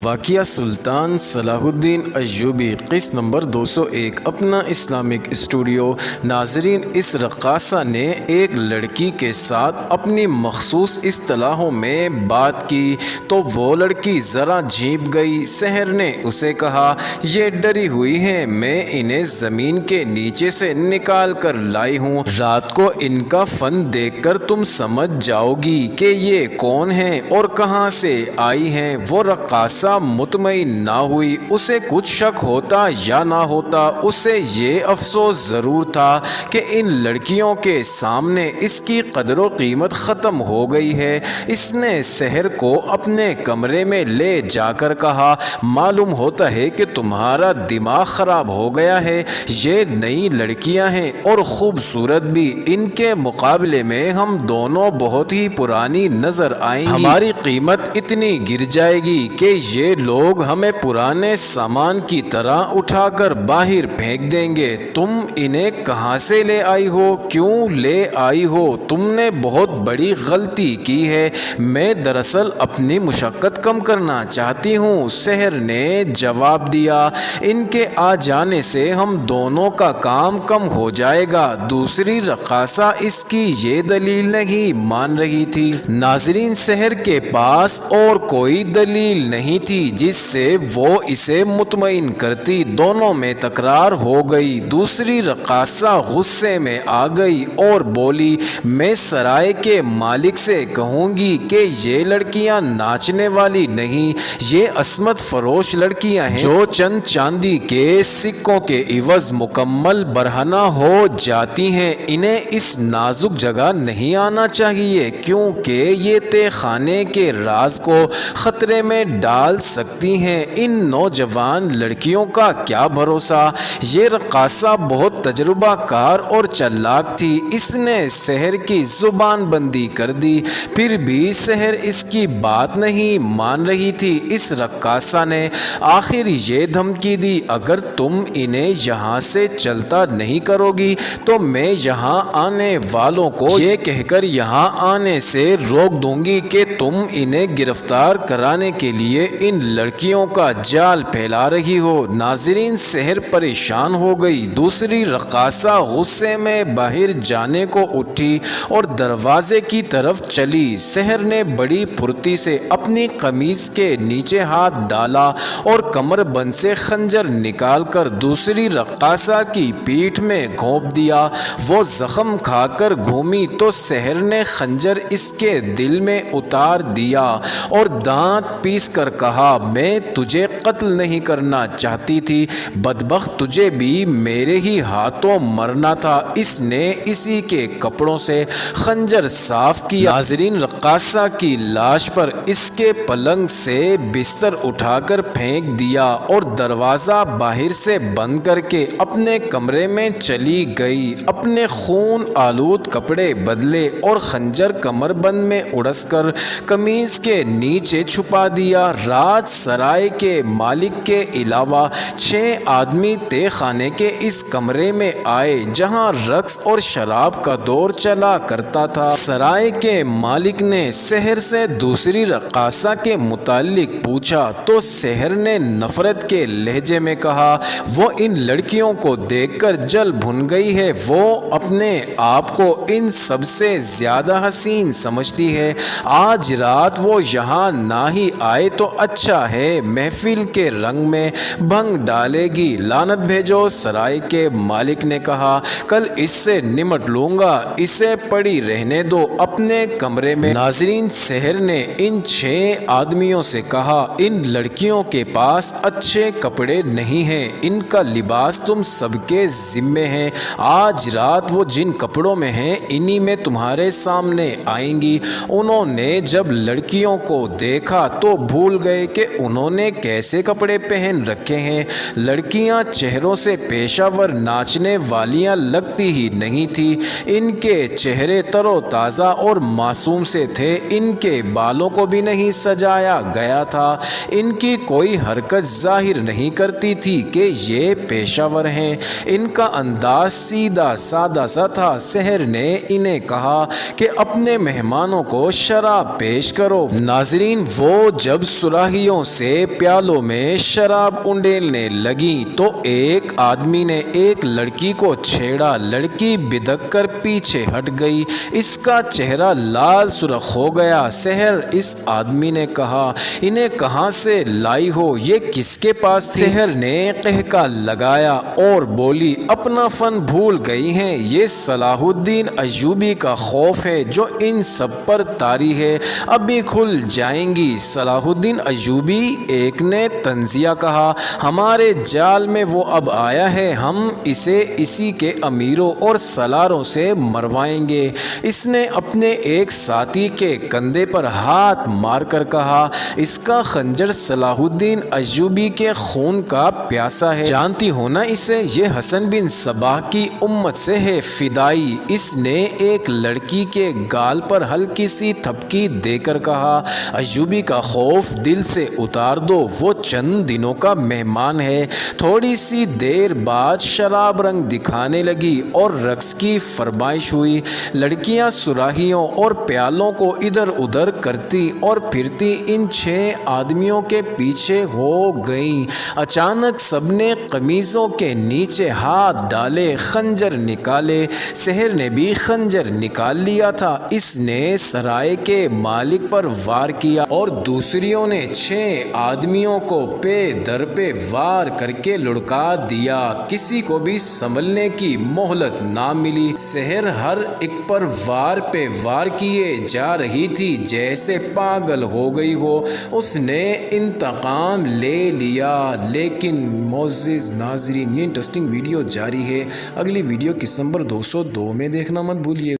واقعہ سلطان صلاح الدین ایوبی قسط نمبر 201 اپنا اسلامک اسٹوڈیو۔ ناظرین، اس رقاصہ نے ایک لڑکی کے ساتھ اپنی مخصوص اصطلاحوں میں بات کی تو وہ لڑکی ذرا جھیپ گئی۔ سحر نے اسے کہا، یہ ڈری ہوئی ہیں، میں انہیں زمین کے نیچے سے نکال کر لائی ہوں، رات کو ان کا فن دیکھ کر تم سمجھ جاؤ گی کہ یہ کون ہیں اور کہاں سے آئی ہیں۔ وہ رقاصہ مطمئن نہ ہوئی، اسے کچھ شک ہوتا یا نہ ہوتا، اسے یہ افسوس ضرور تھا کہ ان لڑکیوں کے سامنے اس کی قدر و قیمت ختم ہو گئی ہے۔ اس نے سحر کو اپنے کمرے میں لے جا کر کہا، معلوم ہوتا ہے کہ تمہارا دماغ خراب ہو گیا ہے، یہ نئی لڑکیاں ہیں اور خوبصورت بھی، ان کے مقابلے میں ہم دونوں بہت ہی پرانی نظر آئیں گی، ہماری قیمت اتنی گر جائے گی کہ یہ لوگ ہمیں پرانے سامان کی طرح اٹھا کر باہر پھینک دیں گے۔ تم انہیں کہاں سے لے آئی ہو؟ کیوں لے آئی ہو؟ تم نے بہت بڑی غلطی کی ہے، میں دراصل اپنی مشقت کم کرنا چاہتی ہوں، سحر نے جواب دیا۔ ان کے آ جانے سے ہم دونوں کا کام کم ہو جائے گا۔ دوسری رقاصہ اس کی یہ دلیل نہیں مان رہی تھی۔ ناظرین، سحر کے پاس اور کوئی دلیل نہیں تھی جس سے وہ اسے مطمئن کرتی۔ دونوں میں تکرار ہو گئی۔ دوسری رقاصہ غصے میں آ گئی اور بولی، میں سرائے کے مالک سے کہوں گی کہ یہ لڑکیاں ناچنے والی نہیں، یہ عصمت فروش لڑکیاں ہیں جو چند چاندی کے سکوں کے عوض مکمل برہنہ ہو جاتی ہیں۔ انہیں اس نازک جگہ نہیں آنا چاہیے کیونکہ یہ تہہ خانے کے راز کو خطرے میں ڈال سکتی ہیں۔ ان نوجوان لڑکیوں کا کیا بھروسہ؟ یہ رقاصہ بہت تجربہ کار اور چالاک تھی، اس نے سحر کی زبان بندی کر دی، پھر بھی سحر اس کی بات نہیں مان رہی تھی۔ اس رقاصہ نے آخر یہ دھمکی دی، اگر تم انہیں یہاں سے چلتا نہیں کرو گی تو میں یہاں آنے والوں کو یہ کہہ کر یہاں آنے سے روک دوں گی کہ تم انہیں گرفتار کرانے کے لیے ان لڑکیوں کا جال پھیلا رہی ہو۔ ناظرین، سحر پریشان ہو گئی۔ دوسری رقاصہ غصے میں باہر جانے کو اٹھی اور دروازے کی طرف چلی۔ سحر نے بڑی پھرتی سے اپنی قمیض کے نیچے ہاتھ ڈالا اور کمر بند سے خنجر نکال کر دوسری رقاصہ کی پیٹھ میں گھونپ دیا۔ وہ زخم کھا کر گھومی تو سحر نے خنجر اس کے دل میں اتار دیا اور دانت پیس کر کہا، میں تجھے قتل نہیں کرنا چاہتی تھی، بدبخت، تجھے بھی میرے ہی ہاتھوں مرنا تھا۔ اس نے اسی کے کپڑوں سے خنجر صاف کیا۔ ناظرین، رقاصہ کی لاش پر اس کے پلنگ سے بستر اٹھا کر پھینک دیا اور دروازہ باہر سے بند کر کے اپنے کمرے میں چلی گئی۔ اپنے خون آلود کپڑے بدلے اور خنجر کمر بند میں اڑس کر قمیض کے نیچے چھپا دیا۔ رات سرائے کے مالک کے علاوہ 6 آدمی تہہ خانے کے اس کمرے میں آئے جہاں رقص اور شراب کا دور چلا کرتا تھا۔ سرائے کے مالک نے سحر سے دوسری رقاصہ کے متعلق پوچھا تو سحر نے نفرت کے لہجے میں کہا، وہ ان لڑکیوں کو دیکھ کر جل بھن گئی ہے، وہ اپنے آپ کو ان سب سے زیادہ حسین سمجھتی ہے۔ آج رات وہ یہاں نہ ہی آئے تو اچھا ہے، محفل کے رنگ میں بھنگ ڈالے گی، لعنت بھیجو۔ سرائے کے مالک نے کہا، کل اس سے نمٹ لوں گا، اسے پڑی رہنے دو اپنے کمرے میں۔ ناظرین، سحر نے ان 6 آدمیوں سے کہا، ان لڑکیوں کے پاس اچھے کپڑے نہیں ہیں، ان کا لباس تم سب کے ذمے ہے، آج رات وہ جن کپڑوں میں ہیں انہی میں تمہارے سامنے آئیں گی۔ انہوں نے جب لڑکیوں کو دیکھا تو بھول گئے کہ انہوں نے کیسے کپڑے پہن رکھے ہیں۔ لڑکیاں چہروں سے پیشہ ور ناچنے والیاں لگتی ہی نہیں تھی۔ ان کے چہرے تر و تازہ اور معصوم سے تھے، ان کے بالوں کو بھی نہیں سجایا گیا تھا، ان کی کوئی حرکت ظاہر نہیں کرتی تھی کہ یہ پیشہ ور ہیں، ان کا انداز سیدھا سادہ سا تھا۔ سحر نے انہیں کہا کہ اپنے مہمانوں کو شراب پیش کرو۔ ناظرین، وہ جب سراہیوں سے پیالوں میں شراب انڈیلنے لگیں تو ایک آدمی نے ایک لڑکی کو چھیڑا، لڑکی بدک کر پیچھے ہٹ گئی، اس کا چہرہ لال سرخ ہو گیا۔ سحر اس آدمی نے کہا، انہیں کہاں سے لائی ہو، یہ کس کے پاس تھی؟ سحر نے قہقہ لگایا اور بولی، اپنا فن بھول گئی ہیں، یہ صلاح الدین ایوبی کا خوف ہے جو ان سب پر طاری ہے، ابھی کھل جائیں گی۔ صلاح الدین ایوبی ایک نے طنزیہ کہا، ہمارے جال میں وہ اب آیا ہے، ہم اسے اسی کے امیروں اور سالاروں سے مروائیں گے۔ اس نے اپنے ایک ساتھی کے کندھے پر ہاتھ مار کر کہا، اس کا خنجر صلاح الدین ایوبی کے خون کا پیاسا ہے، جانتی ہو نا اسے، یہ حسن بن صباح کی امت سے ہے، فدائی۔ اس نے ایک لڑکی کے گال پر ہلکی سی تھپکی دے کر کہا، ایوبی کا خوف دل سے اتار دو، وہ چند دنوں کا مہمان ہے۔ تھوڑی سی دیر بعد شراب رنگ دکھانے لگی اور رقص کی فرمائش ہوئی۔ لڑکیاں سراہیوں اور پیالوں کو ادھر ادھر کرتی اور پھرتی ان 6 آدمیوں کے پیچھے ہو گئیں۔ اچانک سب نے قمیضوں کے نیچے ہاتھ ڈالے، خنجر نکالے۔ سحر نے بھی خنجر نکال لیا تھا، اس نے سرائے کے مالک پر وار کیا اور دوسریوں نے 6 آدمیوں کو پے در پہ وار کر کے لڑکا دیا، کسی کو بھی سنبھلنے کی مہلت نہ ملی۔ سحر ہر ایک پر وار پہ وار کیے جا رہی تھی جیسے پاگل ہو گئی ہو، اس نے انتقام لے لیا۔ لیکن معزز ناظرین، یہ انٹرسٹنگ ویڈیو جاری ہے، اگلی ویڈیو قسط نمبر 202 میں دیکھنا مت بھولیے۔